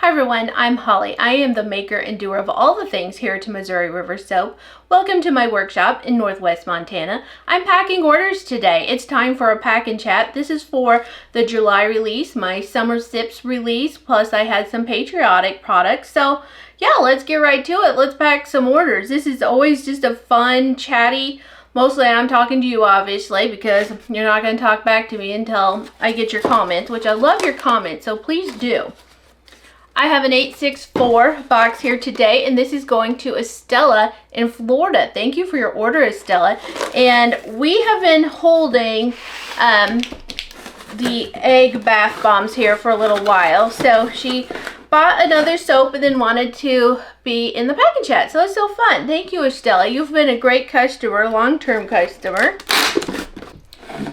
Hi everyone, I'm Holly. I am the maker and doer of all the things here at Missouri River Soap. Welcome to my workshop in Northwest Montana. I'm packing orders today. It's time for a pack and chat. This is for the July release, my summer sips release, plus I had some Patriotic products. So yeah, let's get right to it. Let's pack some orders. This is always just a fun, chatty, mostly I'm talking to you obviously because you're not going to talk back to me until I get your comments, which I love your comments, so please do. I have an 864 box here today, and this is going to Estella in Florida. Thank you for your order, Estella. And we have been holding the egg bath bombs here for a little while. So she bought another soap and then wanted to be in the pack and chat. So that's so fun. Thank you, Estella. You've been a great customer, long-term customer.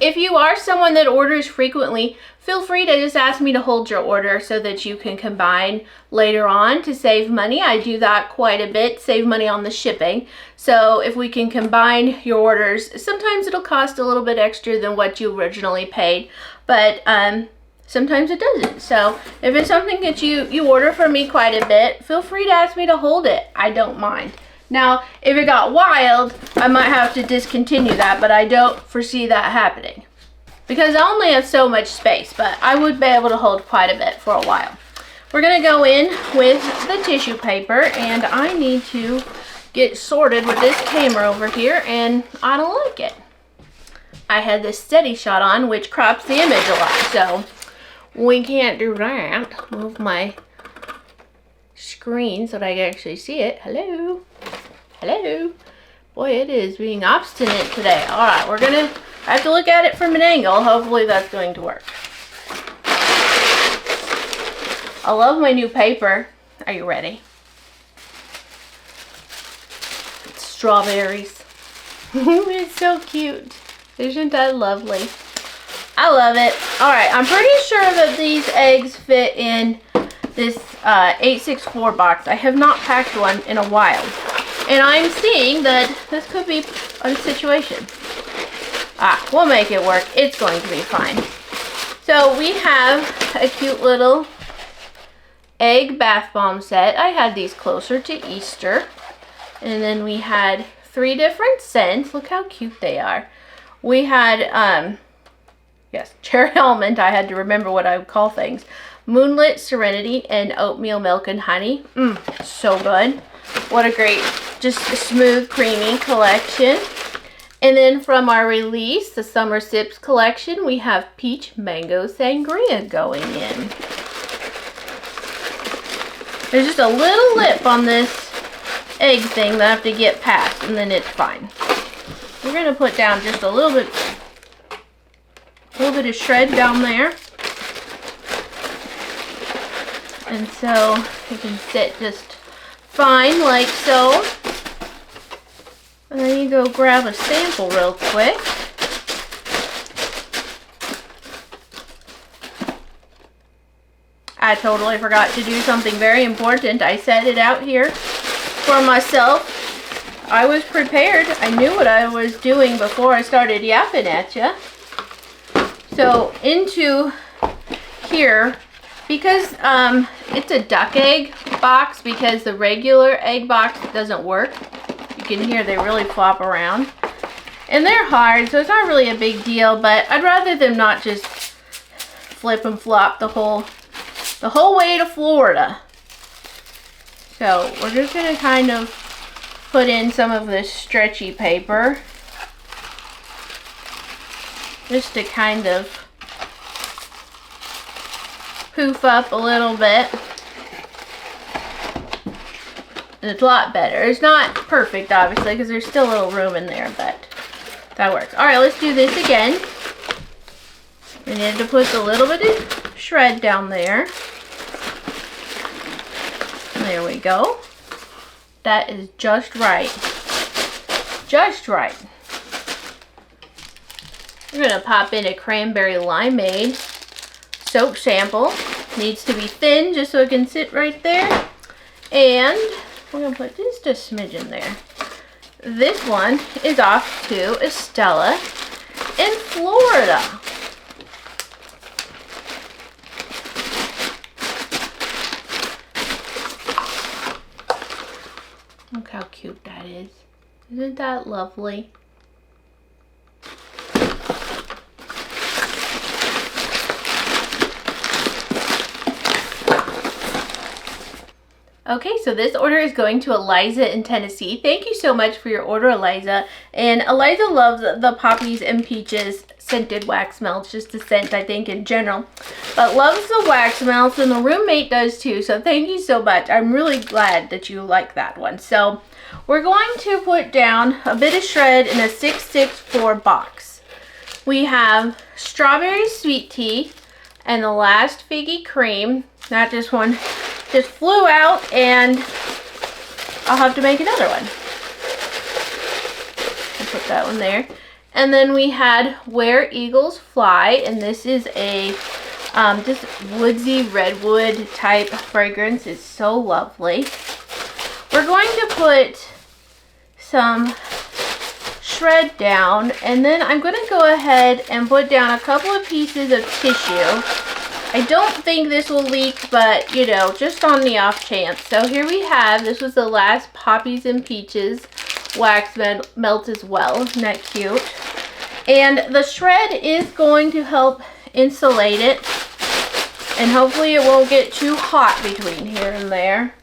If you are someone that orders frequently, feel free to just ask me to hold your order so that you can combine later on to save money. I do that quite a bit, save money on the shipping. So if we can combine your orders, sometimes it'll cost a little bit extra than what you originally paid, but sometimes it doesn't. So if it's something that you order from me quite a bit, feel free to ask me to hold it. I don't mind. Now, if it got wild, I might have to discontinue that, but I don't foresee that happening because I only have so much space, but I would be able to hold quite a bit for a while. We're going to go in with the tissue paper, and I need to get sorted with this camera over here, and I don't like it. I had this steady shot on, which crops the image a lot, so we can't do that. Move my screen so that I can actually see it. Hello. Hello. Boy, it is being obstinate today. All right, I have to look at it from an angle. Hopefully that's going to work. I love my new paper. Are you ready? It's strawberries. It's so cute. Isn't that lovely? I love it. All right, I'm pretty sure that these eggs fit in this 864 box. I have not packed one in a while. And I'm seeing that this could be a situation. We'll make it work. It's going to be fine. So we have a cute little egg bath bomb set. I had these closer to Easter. And then we had 3 different scents. Look how cute they are. We had, yes, cherry almond. I had to remember what I would call things. Moonlit, Serenity, and Oatmeal Milk and Honey. So good. What a great, just a smooth, creamy collection. And then from our release, the Summer Sips collection, we have Peach Mango Sangria going in. There's just a little lip on this egg thing that I have to get past, and then it's fine. We're going to put down just a little bit of shred down there. And so it can sit just fine like so. And then you go grab a sample real quick. I totally forgot to do something very important. I set it out here for myself. I was prepared. I knew what I was doing before I started yapping at you. So into here, because it's a duck egg box, because the regular egg box doesn't work. You can hear they really flop around. And they're hard, so it's not really a big deal, but I'd rather them not just flip and flop the whole way to Florida. So we're just going to kind of put in some of this stretchy paper just to kind of poof up a little bit. And it's a lot better. It's not perfect, obviously, because there's still a little room in there, but that works. All right, let's do this again. We need to put a little bit of shred down there. There we go. That is just right. Just right. We're going to pop in a cranberry limeade soap sample. Needs to be thin just so it can sit right there. And we're going to put just a smidgen there. This one is off to Estella in Florida. Look how cute that is. Isn't that lovely? Okay, so this order is going to Eliza in Tennessee. Thank you so much for your order, Eliza. And Eliza loves the poppies and peaches scented wax melts, just the scent, I think, in general. But loves the wax melts, and the roommate does too. So thank you so much. I'm really glad that you like that one. So we're going to put down a bit of shred in a 664 box. We have strawberry sweet tea and the last figgy cream. Not just one. Just flew out, and I'll have to make another one. I'll put that one there. And then we had Where Eagles Fly, and this is a just woodsy redwood type fragrance. It's so lovely. We're going to put some shred down, and then I'm going to go ahead and put down a couple of pieces of tissue. I don't think this will leak, but you know, just on the off chance. So here we have, this was the last poppies and peaches wax melt as well. Isn't that cute? And the shred is going to help insulate it, and hopefully it won't get too hot between here and there.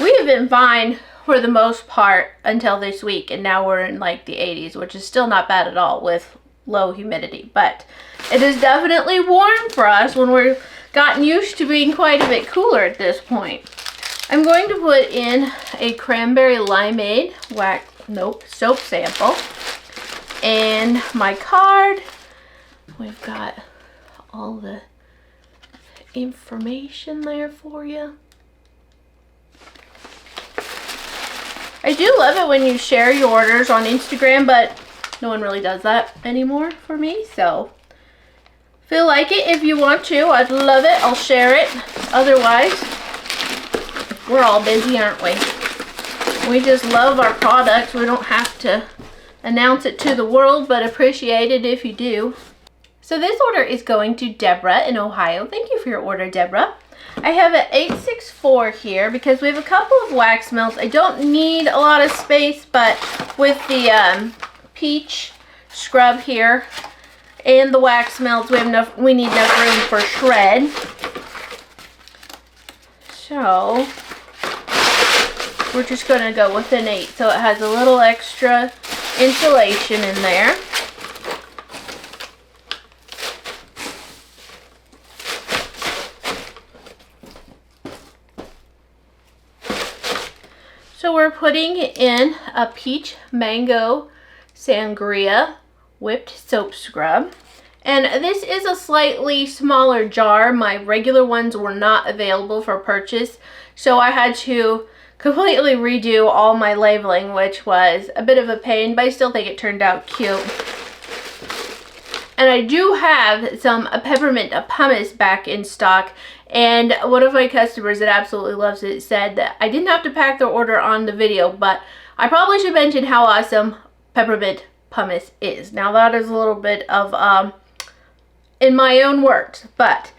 We have been fine for the most part until this week, and now we're in like the 80s, which is still not bad at all with low humidity, but it is definitely warm for us when we're gotten used to being quite a bit cooler at this point. I'm going to put in a cranberry limeade soap sample, and my card. We've got all the information there for you. I do love it when you share your orders on Instagram, but no one really does that anymore for me, so feel like it if you want to. I'd love it. I'll share it. Otherwise, we're all busy, aren't we? We just love our products. We don't have to announce it to the world, but appreciate it if you do. So this order is going to Deborah in Ohio. Thank you for your order, Deborah. I have an 864 here because we have a couple of wax melts. I don't need a lot of space, but with the peach scrub here and the wax melts, we need enough room for shred. So we're just going to go with an 8, so it has a little extra insulation in there. So we're putting in a peach mango sangria whipped soap scrub. And this is a slightly smaller jar. My regular ones were not available for purchase, so I had to completely redo all my labeling, which was a bit of a pain, but I still think it turned out cute. And I do have some peppermint pumice back in stock, and one of my customers that absolutely loves it said that I didn't have to pack their order on the video, but I probably should mention how awesome peppermint pumice is. Now that is a little bit of in my own words, but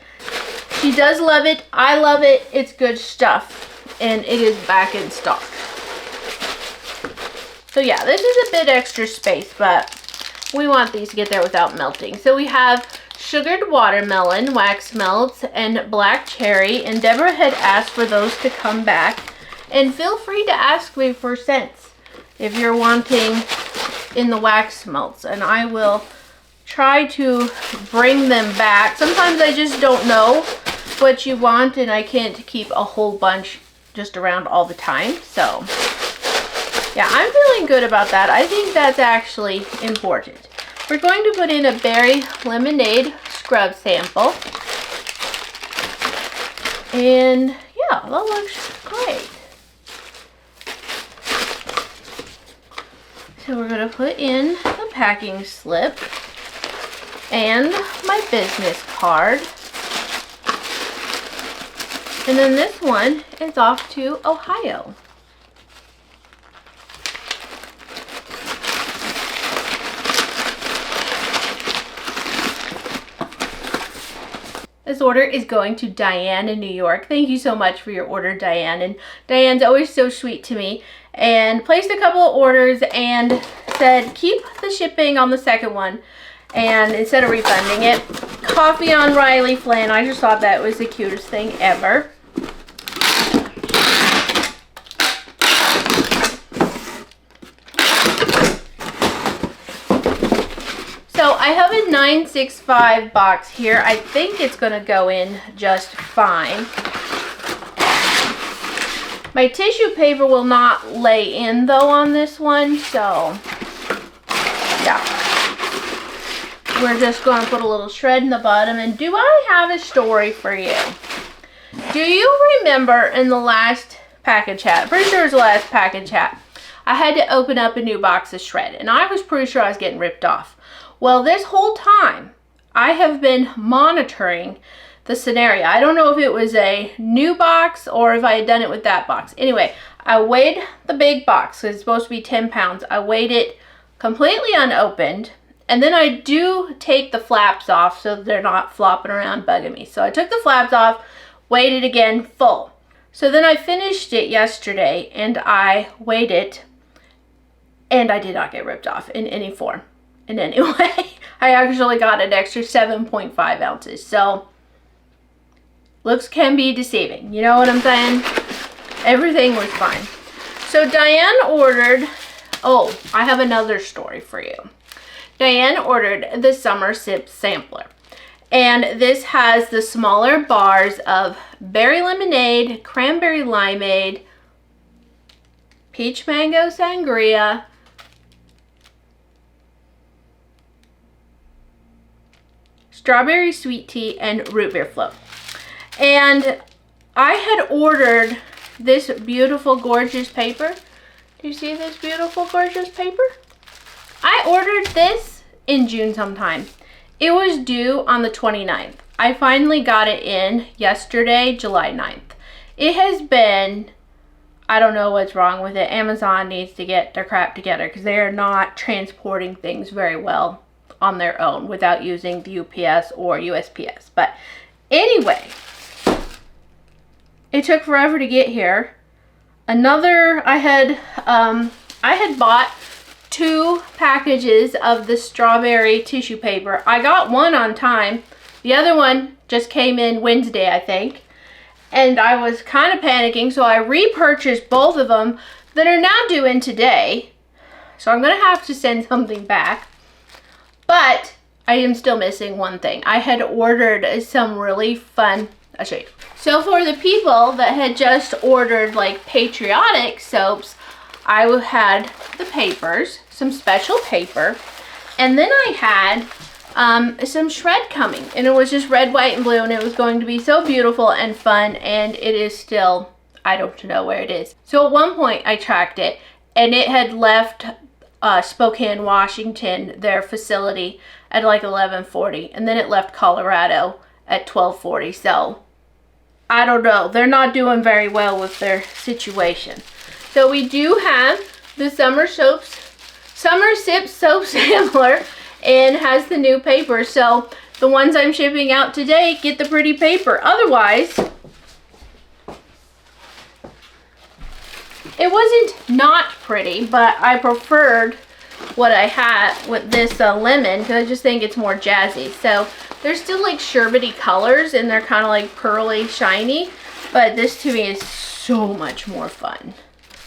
she does love it. I love it. It's good stuff, and it is back in stock. So yeah, this is a bit extra space, but we want these to get there without melting. So we have sugared watermelon wax melts and black cherry, and Deborah had asked for those to come back, and feel free to ask me for scents if you're wanting in the wax melts, and I will try to bring them back. Sometimes I just don't know what you want, and I can't keep a whole bunch just around all the time. So yeah, I'm feeling good about that. I think that's actually important. We're going to put in a berry lemonade scrub sample. And yeah, that looks great. So we're going to put in the packing slip and my business card. And then this one is off to Ohio. This order is going to Diane in New York. Thank you so much for your order, Diane. And Diane's always so sweet to me. And placed a couple of orders and said keep the shipping on the second one. And instead of refunding it, coffee on Riley Flynn. I just thought that was the cutest thing ever. So I have a 965 box here. I think it's going to go in just fine. My tissue paper will not lay in though on this one, so yeah. We're just going to put a little shred in the bottom. And do I have a story for you? Do you remember in the last package chat, pretty sure it was the last package chat, I had to open up a new box of shred and I was pretty sure I was getting ripped off. Well, this whole time I have been monitoring the scenario. I don't know if it was a new box or if I had done it with that box. Anyway, I weighed the big box, so it's supposed to be 10 pounds. I weighed it completely unopened, and then I do take the flaps off so they're not flopping around bugging me. So I took the flaps off, weighed it again full. So then I finished it yesterday and I weighed it, and I did not get ripped off in any form, in any way. I actually got an extra 7.5 ounces. So looks can be deceiving. You know what I'm saying? Everything was fine. So Diane ordered, oh, I have another story for you. Diane ordered the Summer Sip Sampler. And this has the smaller bars of berry lemonade, cranberry limeade, peach mango sangria, strawberry sweet tea, and root beer float. And I had ordered this beautiful, gorgeous paper. Do you see this beautiful, gorgeous paper? I ordered this in June sometime. It was due on the 29th. I finally got it in yesterday, July 9th. It has been, I don't know what's wrong with it. Amazon needs to get their crap together because they are not transporting things very well on their own without using the UPS or USPS. But anyway, it took forever to get here. I had bought 2 packages of the strawberry tissue paper. I got one on time. The other one just came in Wednesday, I think. And I was kind of panicking, so I repurchased both of them that are now due in today. So I'm going to have to send something back. But I am still missing one thing. I had ordered some really fun, I'll show you. So for the people that had just ordered like Patriotic soaps, I had the papers, some special paper, and then I had some shred coming, and it was just red, white, and blue, and it was going to be so beautiful and fun, and it is still, I don't know where it is. So at one point I tracked it, and it had left Spokane, Washington, their facility at like 11:40, and then it left Colorado at 12:40. So I don't know, they're not doing very well with their situation. So we do have the Summer Sip Soap Sampler, and has the new paper. So the ones I'm shipping out today get the pretty paper. Otherwise, it wasn't not pretty, but I preferred what I had with this lemon because I just think it's more jazzy. So they're still like sherbety colors and they're kind of like pearly shiny, but this to me is so much more fun.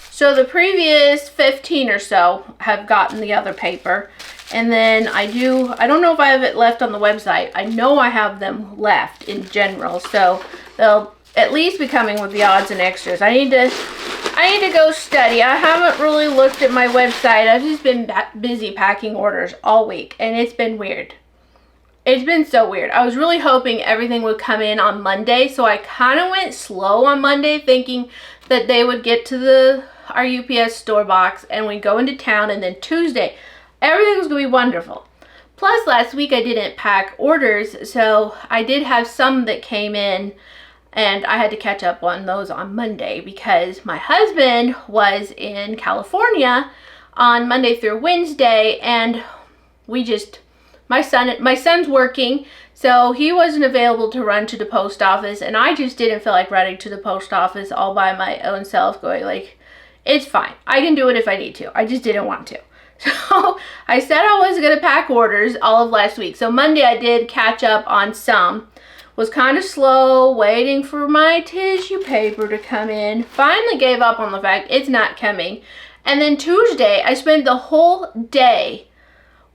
So the previous 15 or so have gotten the other paper, and then I don't know if I have it left on the website. I know I have them left in general, so they'll at least be coming with the odds and extras. I need to go study. I haven't really looked at my website. I've just been busy packing orders all week, and it's been weird. It's been so weird. I was really hoping everything would come in on Monday, so I kind of went slow on Monday thinking that they would get to our UPS store box and we'd go into town, and then Tuesday everything was going to be wonderful. Plus last week I didn't pack orders, so I did have some that came in and I had to catch up on those on Monday because my husband was in California on Monday through Wednesday, and my son's working, So he wasn't available to run to the post office, and I just didn't feel like running to the post office all by my own self, going like, it's fine. I can do it if I need to. I just didn't want to. So I said I was going to pack orders all of last week. So Monday I did catch up on some. Was kind of slow, waiting for my tissue paper to come in. Finally gave up on the fact it's not coming. And then Tuesday, I spent the whole day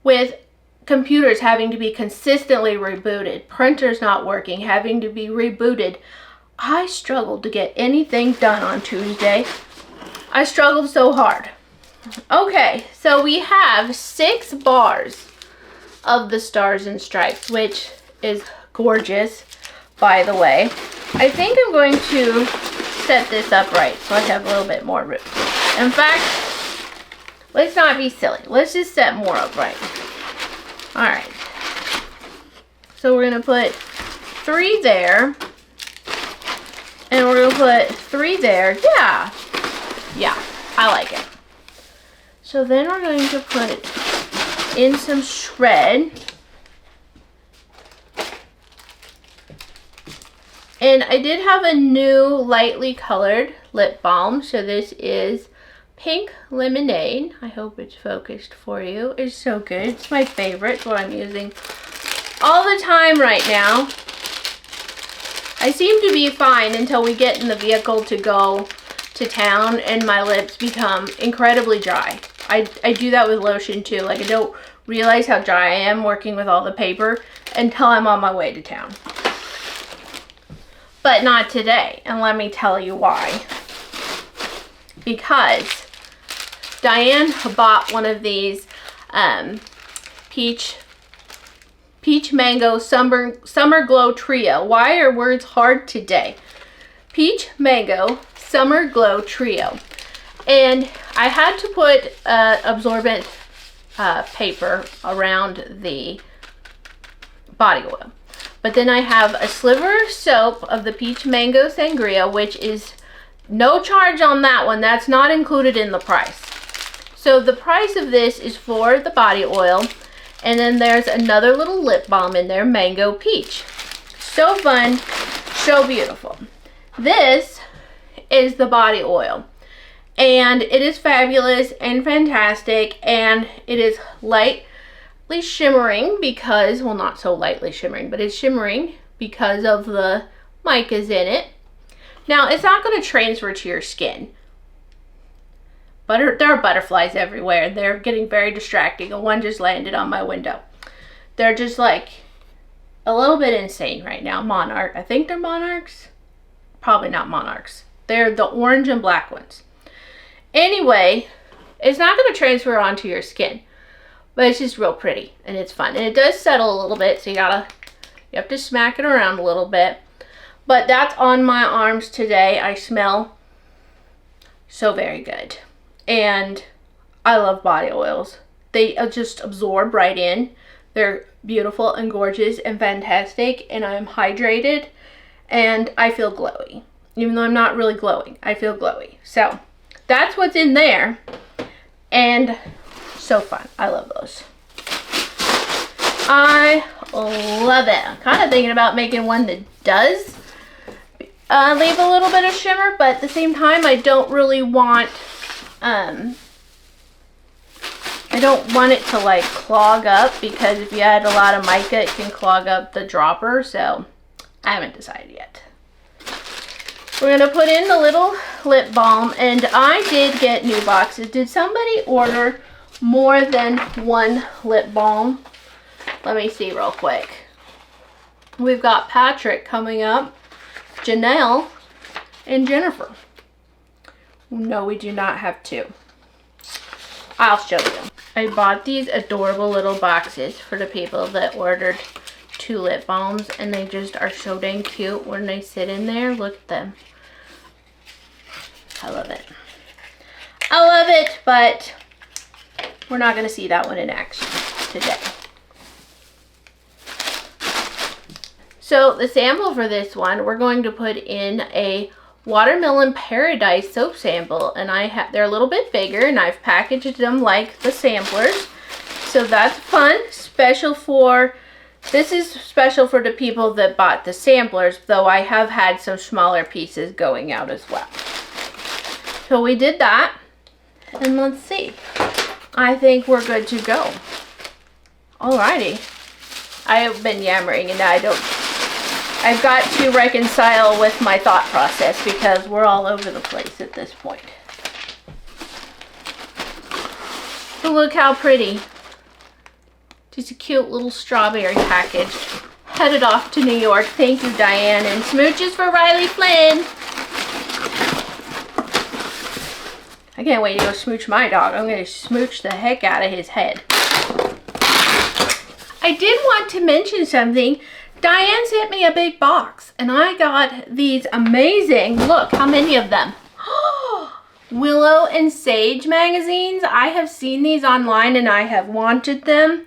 with computers having to be consistently rebooted, printers not working, having to be rebooted. I struggled to get anything done on Tuesday. I struggled so hard. Okay, so we have 6 bars of the Stars and Stripes, which is gorgeous, by the way. I think I'm going to set this up right so I have a little bit more room. In fact, let's not be silly. Let's just set more up right. Alright. So we're going to put 3 there. And we're going to put 3 there. Yeah. Yeah, I like it. So then we're going to put in some shred. And I did have a new lightly colored lip balm. So this is Pink Lemonade. I hope it's focused for you. It's so good. It's my favorite. It's what I'm using all the time right now. I seem to be fine until we get in the vehicle to go to town and my lips become incredibly dry. I do that with lotion too. Like, I don't realize how dry I am working with all the paper until I'm on my way to town. But not today, and let me tell you why. Because Diane bought one of these peach mango summer glow trio. Why are words hard today? Peach mango summer glow trio. And I had to put absorbent paper around the body oil. But then I have a sliver of soap of the peach mango sangria, which is no charge on that one. That's not included in the price. So the price of this is for the body oil. And then there's another little lip balm in there, Mango Peach. So fun, so beautiful. This is the body oil. And it is fabulous and fantastic. And it is lightly shimmering because, well, not so lightly shimmering, but it's shimmering because of the micas in it. Now, it's not going to transfer to your skin. But there are butterflies everywhere. They're getting very distracting. And one just landed on my window. They're just like a little bit insane right now. Monarch. I think they're monarchs. Probably not monarchs. They're the orange and black ones. Anyway, it's not going to transfer onto your skin. But it's just real pretty. And it's fun. And it does settle a little bit. So you have to smack it around a little bit. But that's on my arms today. I smell so very good. And I love body oils. They just absorb right in. They're beautiful and gorgeous and fantastic. And I'm hydrated. And I feel glowy. Even though I'm not really glowing, I feel glowy. So that's what's in there. And so fun. I love those. I love it. I'm kind of thinking about making one that does leave a little bit of shimmer. But at the same time, I don't really want... I don't want it to like clog up, because if you add a lot of mica, it can clog up the dropper. So I haven't decided yet. We're going to put in the little lip balm, and I did get new boxes. Did somebody order more than one lip balm? Let me see real quick. We've got Patrick coming up, Janelle, and Jennifer. No, we do not have 2. I'll show you. I bought these adorable little boxes for the people that ordered 2 lip balms, and they just are so dang cute when they sit in there. Look at them. I love it. I love it, but we're not going to see that one in action today. So the sample for this one, we're going to put in a Watermelon Paradise soap sample, and they're a little bit bigger, and I've packaged them like the samplers. So that's fun, special for This is special for the people that bought the samplers, though I have had some smaller pieces going out as well. So we did that, and let's see. I think we're good to go. Alrighty. I have been yammering and I've got to reconcile with my thought process because we're all over the place at this point. So look how pretty. Just a cute little strawberry package. Headed off to New York. Thank you, Diane. And smooches for Riley Flynn. I can't wait to go smooch my dog. I'm going to smooch the heck out of his head. I did want to mention something. Diane sent me a big box and I got these amazing, look how many of them. Willow and Sage magazines. I have seen these online and I have wanted them.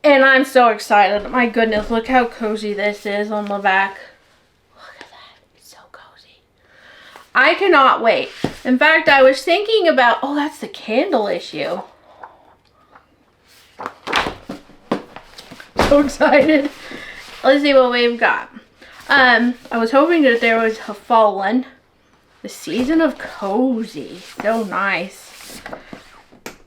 And I'm so excited. My goodness, look how cozy this is on the back. Look at that. It's so cozy. I cannot wait. In fact, I was thinking about, oh, that's the candle issue. So excited. Let's see what we've got. I was hoping that there was a fall one. The Season of Cozy. So nice.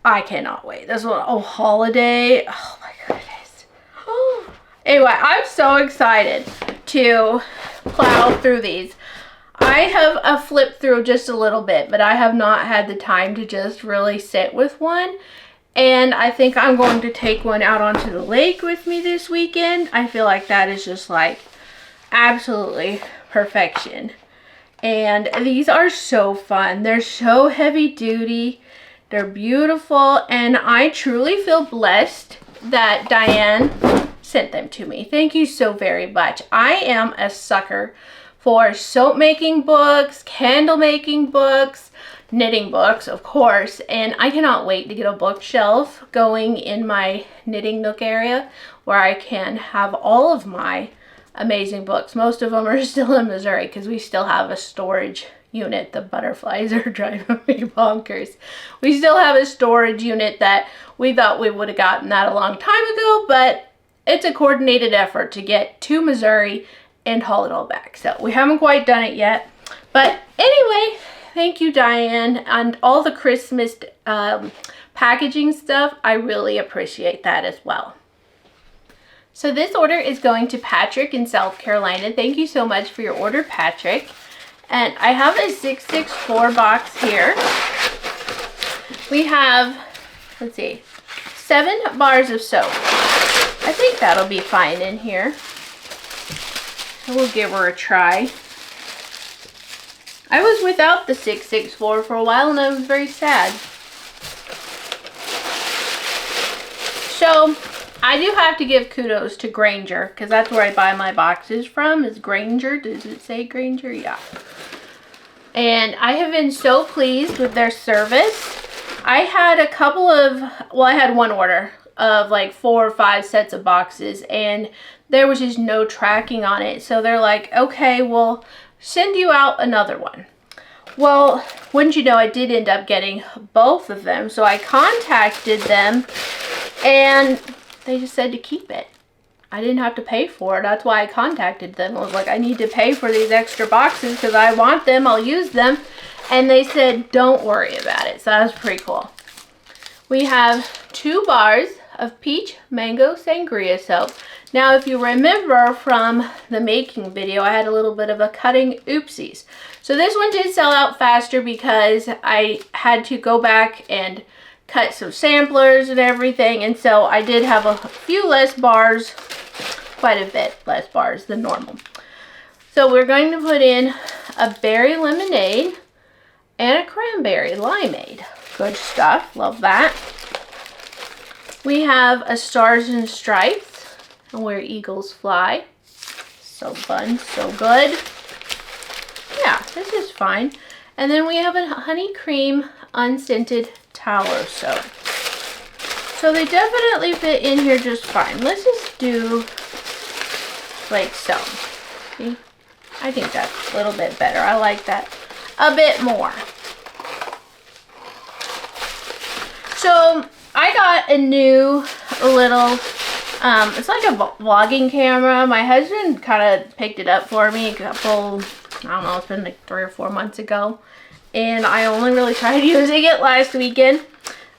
I cannot wait. This one, oh, holiday. Oh my goodness. Oh. Anyway, I'm so excited to plow through these. I have flipped through just a little bit, but I have not had the time to just really sit with one. And I think I'm going to take one out onto the lake with me this weekend. I feel like that is just like absolutely perfection. And these are so fun. They're so heavy duty. They're beautiful. And I truly feel blessed that Diane sent them to me. Thank you so very much. I am a sucker for soap making books, candle making books, knitting books, of course, and I cannot wait to get a bookshelf going in my knitting nook area where I can have all of my amazing books. Most of them are still in Missouri because we still have a storage unit. The butterflies are driving me bonkers. We still have a storage unit that we thought we would have gotten that a long time ago, but it's a coordinated effort to get to Missouri and haul it all back. So we haven't quite done it yet. But anyway, thank you, Diane, and all the Christmas packaging stuff. I really appreciate that as well. So this order is going to Patrick in South Carolina. Thank you so much for your order, Patrick. And I have a 664 box here. We have, let's see, 7 bars of soap. I think that'll be fine in here. We'll give her a try. I was without the 664 for a while and I was very sad. So I do have to give kudos to Granger because that's where I buy my boxes from, is Granger. Does it say Granger? Yeah. And I have been so pleased with their service. I had a couple of, well, I had one order of like 4 or 5 sets of boxes and there was just no tracking on it. So they're like, okay, we'll send you out another one. Well, wouldn't you know, I did end up getting both of them. So I contacted them and they just said to keep it. I didn't have to pay for it. That's why I contacted them. I was like, I need to pay for these extra boxes because I want them. I'll use them. And they said, don't worry about it. So that was pretty cool. We have 2 bars of peach mango sangria soap. Now, if you remember from the making video, I had a little bit of a cutting oopsies. So this one did sell out faster because I had to go back and cut some samplers and everything. And so I did have a few less bars, quite a bit less bars than normal. So we're going to put in a berry lemonade and a cranberry limeade. Good stuff, love that. We have a Stars and Stripes and Where Eagles Fly. So fun, so good. Yeah, this is fine. And then we have a Honey Cream Unscented Tallow Soap. So they definitely fit in here just fine. Let's just do like so. See? I think that's a little bit better. I like that a bit more. So I got a new little It's like a vlogging camera. My husband kind of picked it up for me a couple, I don't know, it's been like 3 or 4 months ago. And I only really tried using it last weekend.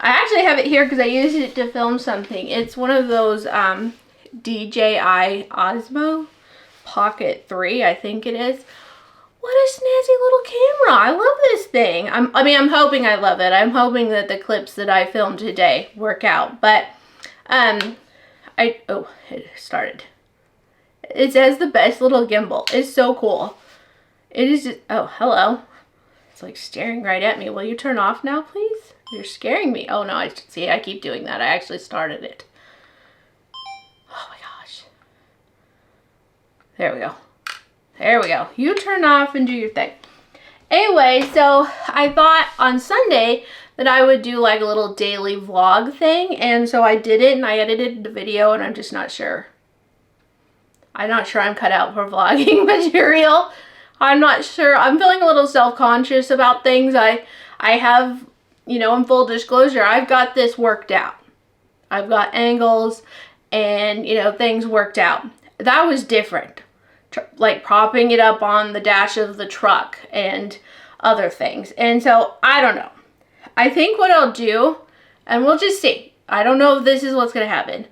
I actually have it here because I used it to film something. It's one of those DJI Osmo Pocket 3, I think it is. What a snazzy little camera. I love this thing. I'm hoping I love it. I'm hoping that the clips that I filmed today work out. But, oh, it started. It says the best little gimbal. It's so cool. It is just, oh, hello. It's like staring right at me. Will you turn off now, please? You're scaring me. Oh, no, I see. I keep doing that. I actually started it. Oh, my gosh. There we go. There we go. You turn off and do your thing. Anyway, so I thought on Sunday that I would do like a little daily vlog thing. And so I did it and I edited the video and I'm just not sure. I'm not sure I'm cut out for vlogging material. I'm not sure. I'm feeling a little self-conscious about things. I have, you know, in full disclosure, I've got this worked out. I've got angles and, you know, things worked out. That was different. Like propping it up on the dash of the truck and other things. And so, I don't know. I think what I'll do, and we'll just see. I don't know if this is what's going to happen.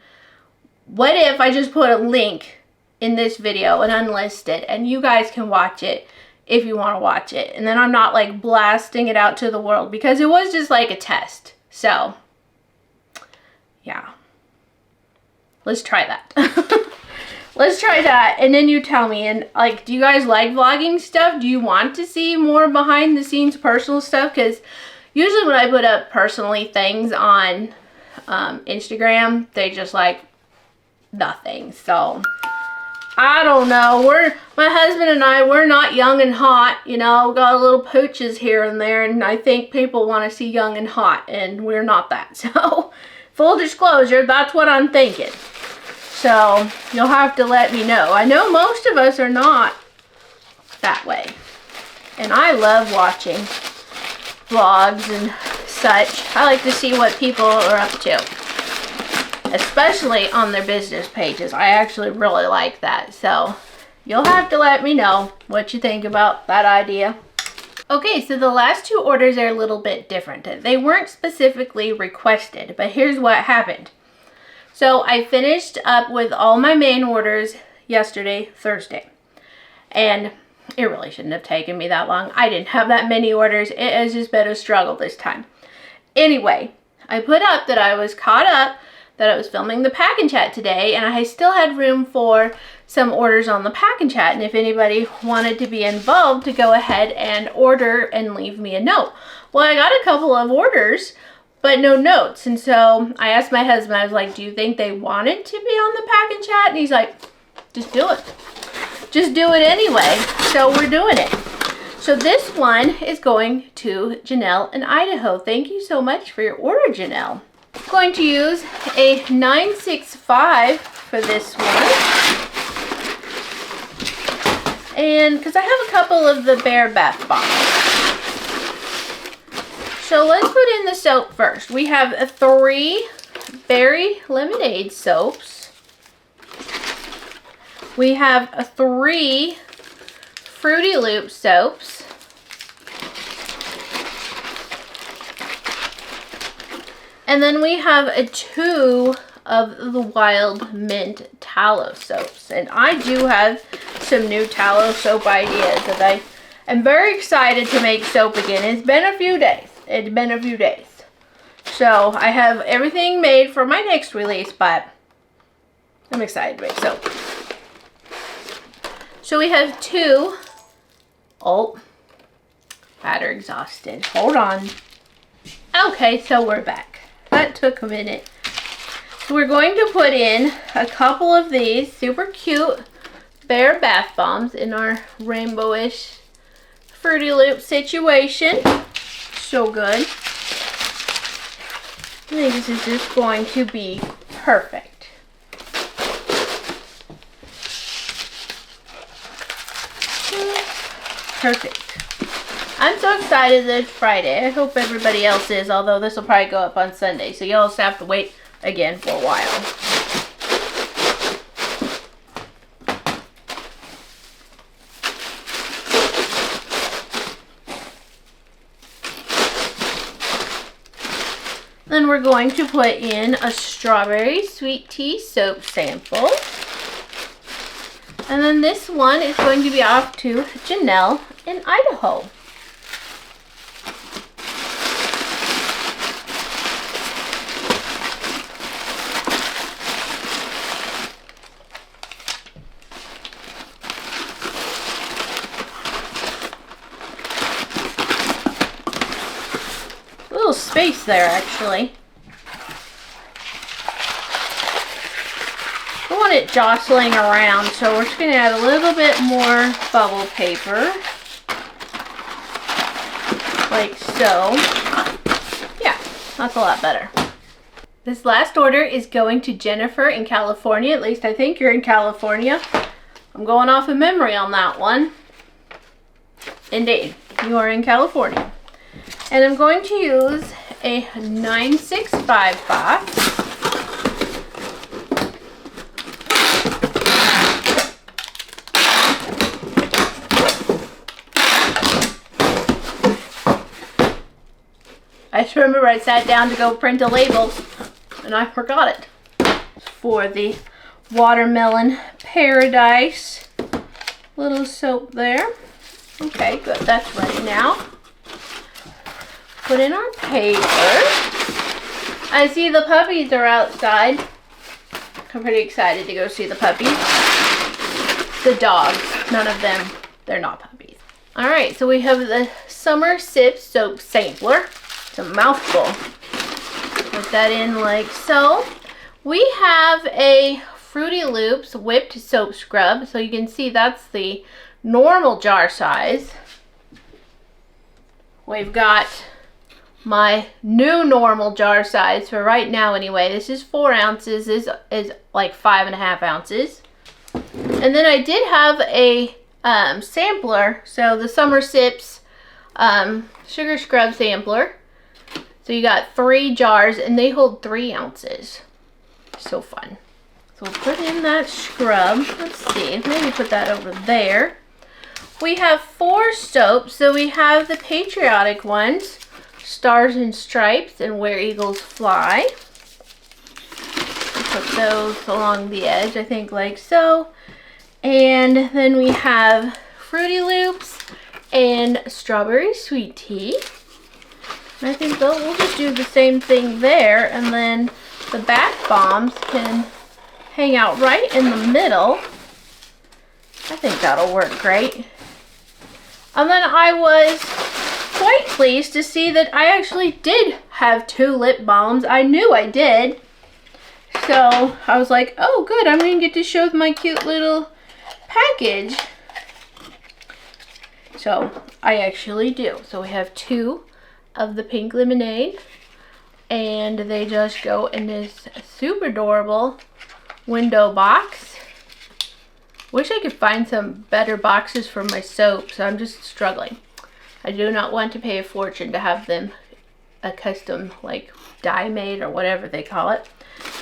What if I just put a link in this video and unlist it, and you guys can watch it if you want to watch it. And then I'm not like blasting it out to the world because it was just like a test. So, yeah. Let's try that. Let's try that, and then you tell me. And like, do you guys like vlogging stuff? Do you want to see more behind the scenes personal stuff? Because usually when I put up personally things on Instagram, they just like nothing. So I don't know. My husband and I, we're not young and hot, you know, got a little pooches here and there, and I think people want to see young and hot, and we're not that. So full disclosure, that's what I'm thinking. So, you'll have to let me know. I know most of us are not that way. And I love watching vlogs and such. I like to see what people are up to. Especially on their business pages. I actually really like that. So, you'll have to let me know what you think about that idea. Okay, so the last 2 orders are a little bit different. They weren't specifically requested, but here's what happened. So I finished up with all my main orders yesterday, Thursday. And it really shouldn't have taken me that long. I didn't have that many orders. It has just been a struggle this time. Anyway, I put up that I was caught up, that I was filming the Pack and Chat today, and I still had room for some orders on the Pack and Chat. And if anybody wanted to be involved, to go ahead and order and leave me a note. Well, I got a couple of orders, but no notes. And so I asked my husband, I was like, do you think they wanted to be on the Pack and Chat? And he's like, just do it. Just do it anyway. So we're doing it. So this one is going to Janelle in Idaho. Thank you so much for your order, Janelle. I'm going to use a 965 for this one. And because I have a couple of the Bear Bath Bombs. So let's put in the soap first. We have 3 berry lemonade soaps. We have 3 Fruity Loop soaps. And then we have 2 of the Wild Mint Tallow soaps. And I do have some new tallow soap ideas that I am very excited to make soap again. It's been a few days. So I have everything made for my next release, but I'm excited to make soap. So we have 2. Oh, battery exhausted. Hold on. Okay, so we're back. That took a minute. So we're going to put in a couple of these super cute Bear Bath Bombs in our rainbowish Fruity Loop situation. So good. I think this is just going to be perfect. Perfect. I'm so excited that it's Friday. I hope everybody else is, although this will probably go up on Sunday, so you'll just have to wait again for a while. then we're going to put in a strawberry sweet tea soap sample. And then this one is going to be off to Janelle in Idaho. A little space there, actually. I want it jostling around, so we're just going to add a little bit more bubble paper. Like so. Yeah, that's a lot better. This last order is going to Jennifer in California. At least I think you're in California. I'm going off of memory on that one. Indeed, you are in California. And I'm going to use a 965 box. I just remember I sat down to go print the labels and I forgot it. For the Watermelon Paradise little soap there. Okay, good. That's ready now. Put in our paper. I see the puppies are outside. I'm pretty excited to go see the puppies. The dogs, none of them, they're not puppies. All right, so we have the Summer Sip Soap Sampler. It's a mouthful. Put that in like so. We have a Fruity Loops Whipped Soap Scrub. So you can see that's the normal jar size. We've got my new normal jar size for right now anyway. This is 4 ounces. This is like 5.5 ounces. And then I did have a sampler. So the Summer Sips Sugar Scrub Sampler. So you got 3 jars and they hold 3 ounces. So fun. So we'll put in that scrub. Let's see, maybe put that over there. We have 4 soaps. So we have the Patriotic ones, Stars and Stripes and Where Eagles Fly. Put those along the edge, I think like so. And then we have Fruity Loops and Strawberry Sweet Tea. And I think we'll just do the same thing there, and then the bath bombs can hang out right in the middle. I think that'll work great. And then I was quite pleased to see that I actually did have 2 lip balms. I knew I did. So I was like, oh good, I'm going to get to show my cute little package. So I actually do. So we have 2 of the pink lemonade, and they just go in this super adorable window box. Wish I could find some better boxes for my soaps. I'm just struggling. I do not want to pay a fortune to have them a custom like dye made or whatever they call it.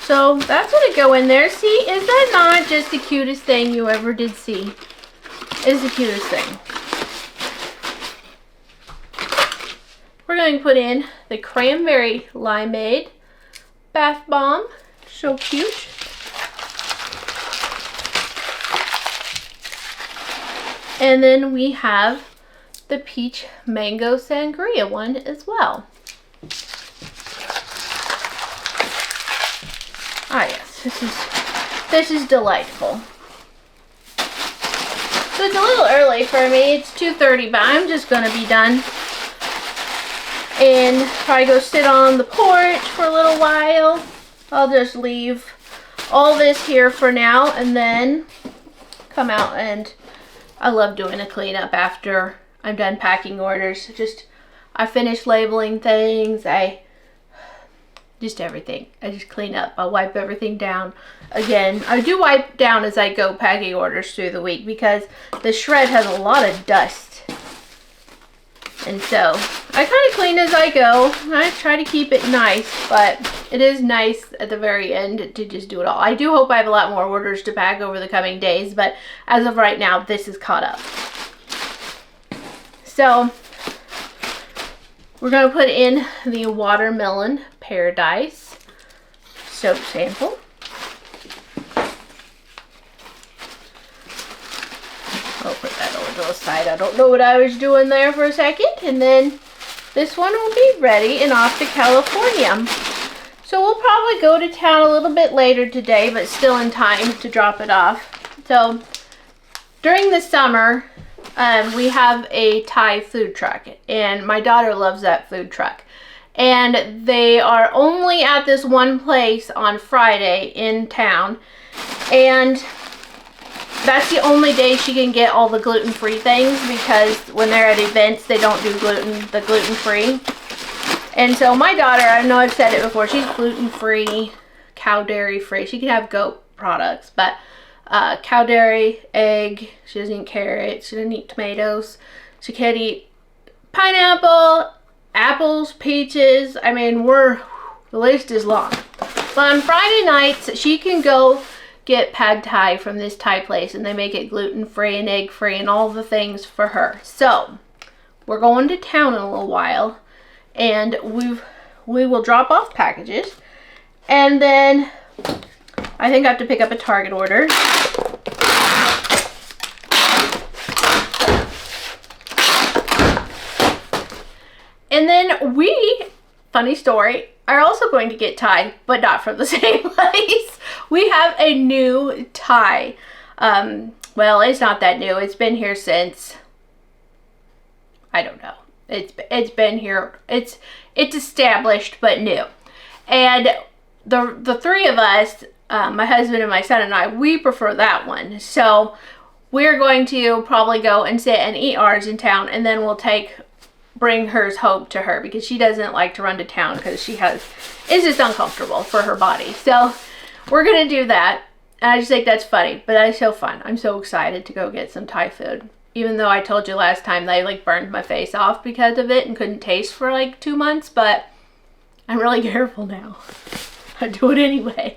So that's gonna go in there. See, is that not just the cutest thing you ever did see? It's the cutest thing. We're going to put in the Cranberry Limeade Bath Bomb. So cute. And then we have the Peach Mango Sangria one as well. Ah yes, this is delightful. So it's a little early for me. It's 2:30, but I'm just going to be done. And probably go sit on the porch for a little while. I'll just leave all this here for now and then come out, and I love doing a cleanup after I'm done packing orders. I finish labeling things, just everything. I just clean up. I'll wipe everything down. Again, I do wipe down as I go packing orders through the week because the shred has a lot of dust. And so I kind of clean as I go. I try to keep it nice, but it is nice at the very end to just do it all. I do hope I have a lot more orders to pack over the coming days, but as of right now, this is caught up. So we're going to put in the Watermelon Paradise soap sample. I'll put that over to the side. I don't know what I was doing there for a second. And then this one will be ready and off to California. So we'll probably go to town a little bit later today, but still in time to drop it off. So during the summer, we have a Thai food truck, and my daughter loves that food truck. And they are only at this one place on Friday in town, and that's the only day she can get all the gluten-free things, because when they're at events, they don't do the gluten-free. And so my daughter, I know I've said it before, she's gluten-free, cow dairy-free. She can have goat products, but cow dairy, egg, she doesn't eat carrots, she doesn't eat tomatoes, she can't eat pineapple, apples, peaches. I mean, the list is long. But on Friday nights, she can go get pad thai from this Thai place, and they make it gluten-free and egg-free and all the things for her. So we're going to town in a little while, and we will drop off packages, and then I think I have to pick up a Target order. And then we, funny story, are also going to get Thai, but not from the same place. We have a new Thai. Well, it's not that new. It's been here since, I don't know. It's been here. It's established, but new. And the three of us, my husband and my son and I, we prefer that one. So we're going to probably go and sit and eat ours in town, and then we'll bring hers home to her, because she doesn't like to run to town because it's just uncomfortable for her body. So we're gonna do that, and I just think that's funny, but that's so fun. I'm so excited to go get some Thai food, even though I told you last time that I like burned my face off because of it and couldn't taste for like 2 months, but I'm really careful now. I do it anyway.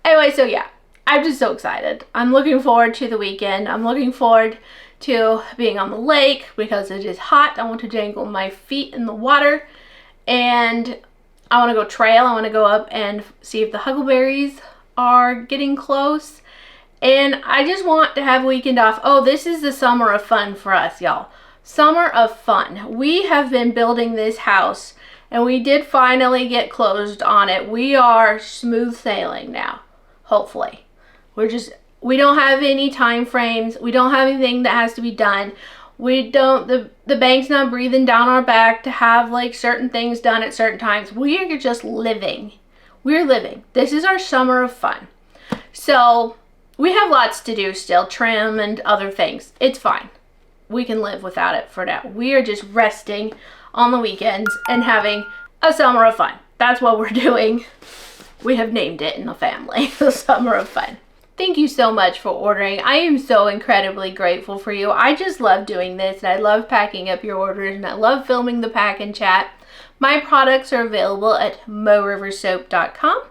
Anyway, so yeah, I'm just so excited. I'm looking forward to the weekend. I'm looking forward to being on the lake because it is hot. I want to dangle my feet in the water, and I want to go trail. I want to go up and see if the huckleberries are getting close, and I just want to have a weekend off. Oh, this is the summer of fun for us, y'all. Summer of fun. We have been building this house, and we did finally get closed on it. We are smooth sailing now, hopefully. We don't have any time frames. We don't have anything that has to be done. The bank's not breathing down our back to have like certain things done at certain times. We are just living. We're living. This is our summer of fun. So we have lots to do still, trim and other things. It's fine. We can live without it for now. We are just resting on the weekends and having a summer of fun. That's what we're doing. We have named it in the family, the summer of fun. Thank you so much for ordering. I am so incredibly grateful for you. I just love doing this, and I love packing up your orders, and I love filming the pack and chat. My products are available at moriversoap.com,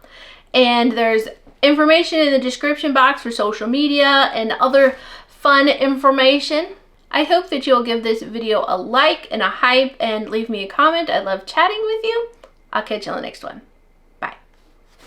and there's information in the description box for social media and other fun information. I hope that you'll give this video a like and a hype and leave me a comment. I love chatting with you. I'll catch you on the next one.